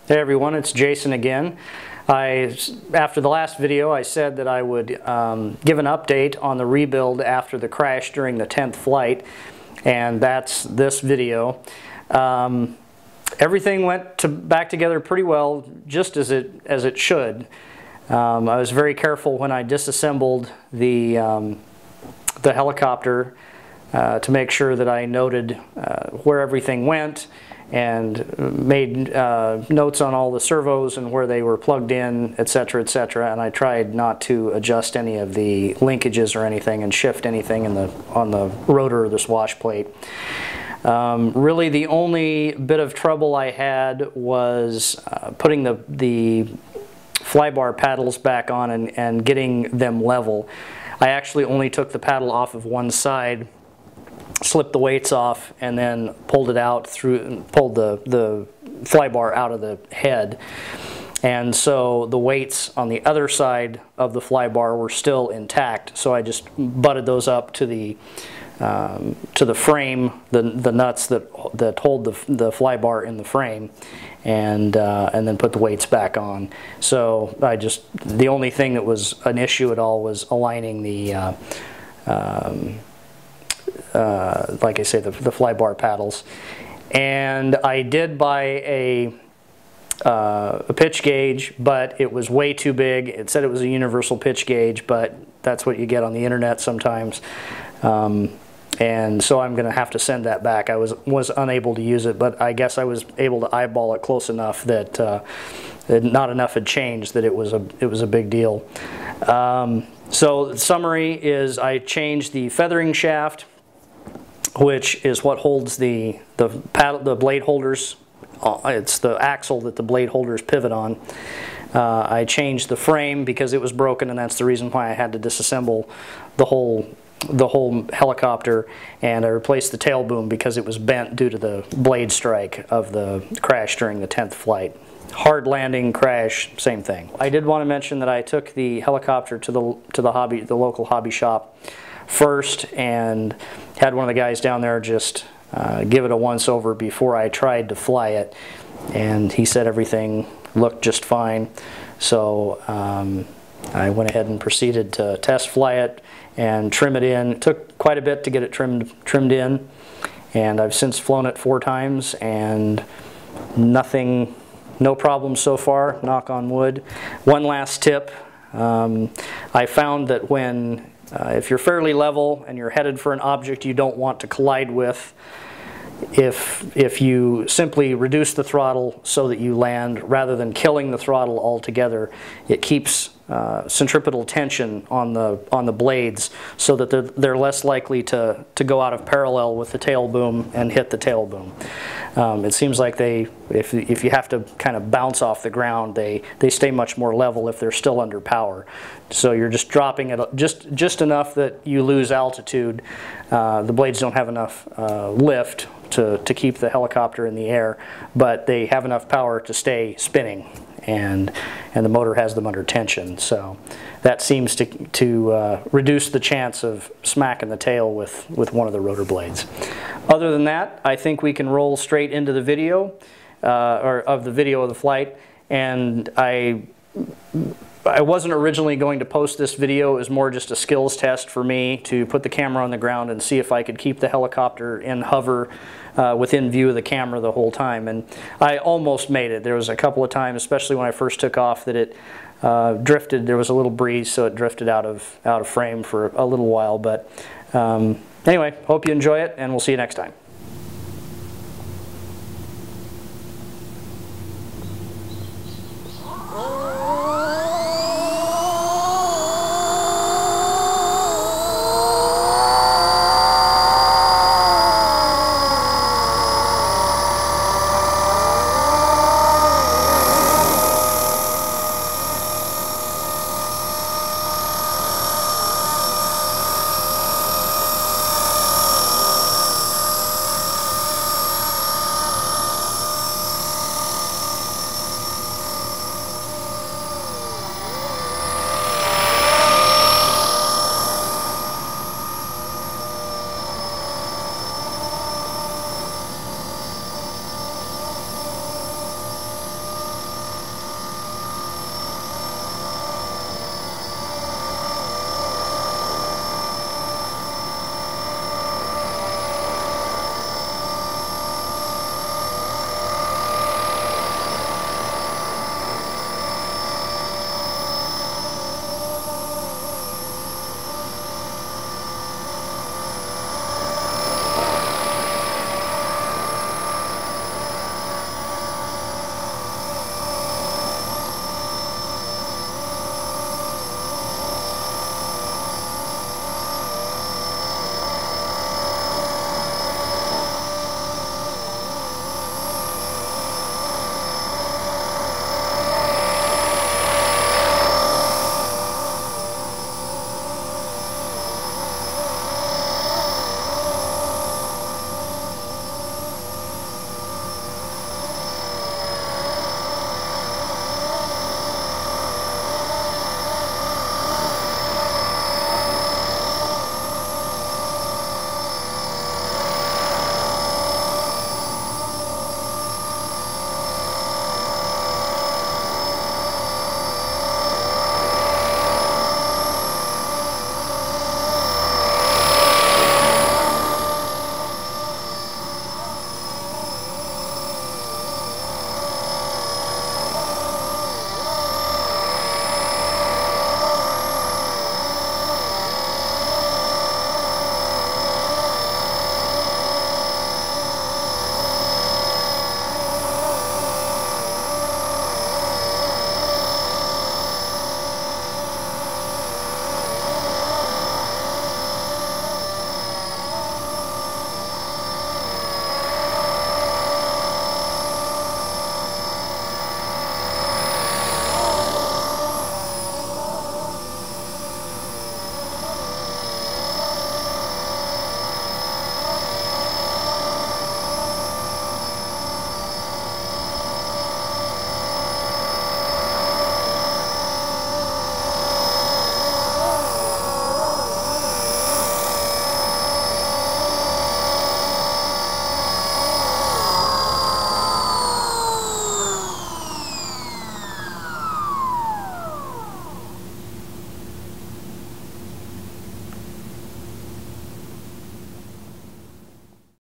Hey everyone, it's Jason again. After the last video, I said that I would give an update on the rebuild after the crash during the 10th flight, and that's this video. Everything went back together pretty well, just as it should. I was very careful when I disassembled the helicopter to make sure that I noted where everything went and made notes on all the servos and where they were plugged in, etc., etc. And I tried not to adjust any of the linkages or anything and shift anything on the rotor or the swash plate. Really, the only bit of trouble I had was putting the flybar paddles back on and getting them level. I actually only took the paddle off of one side, slipped the weights off, and then pulled it out pulled the flybar out of the head. And so the weights on the other side of the flybar were still intact, so I just butted those up to the frame, the nuts that hold the flybar in the frame, and then put the weights back on. So the only thing that was an issue at all was aligning the like I say, the flybar paddles. And I did buy a pitch gauge, but it was way too big. It said it was a universal pitch gauge, but that's what you get on the internet sometimes. And so I'm going to have to send that back. I was unable to use it, but I guess I was able to eyeball it close enough that not enough had changed that it was a big deal. So the summary is I changed the feathering shaft, which is what holds the blade holders. It's the axle that the blade holders pivot on. I changed the frame because it was broken, and that's the reason why I had to disassemble the whole helicopter, and I replaced the tail boom because it was bent due to the blade strike of the crash during the 10th flight. Hard landing, crash, same thing. I did want to mention that I took the helicopter to the local hobby shop first and had one of the guys down there just give it a once over before I tried to fly it, and he said everything looked just fine. So I went ahead and proceeded to test fly it and trim it in. It took quite a bit to get it trimmed in, and I've since flown it 4 times and no problems so far, knock on wood. One last tip, I found that if you're fairly level and you're headed for an object you don't want to collide with, if you simply reduce the throttle so that you land rather than killing the throttle altogether, it keeps centripetal tension on the blades so that they're less likely to go out of parallel with the tail boom and hit the tail boom. It seems like if you have to kind of bounce off the ground, they stay much more level if they're still under power. So you're just dropping it just enough that you lose altitude. The blades don't have enough lift to keep the helicopter in the air, but they have enough power to stay spinning, and the motor has them under tension. So that seems to reduce the chance of smacking the tail with one of the rotor blades. Other than that, I think we can roll straight into the video, or of the video of the flight. And I wasn't originally going to post this video. It was more just a skills test for me to put the camera on the ground and see if I could keep the helicopter in hover within view of the camera the whole time. And I almost made it. There was a couple of times, especially when I first took off, that it drifted. There was a little breeze, so it drifted out of frame for a little while. But anyway, hope you enjoy it, and we'll see you next time.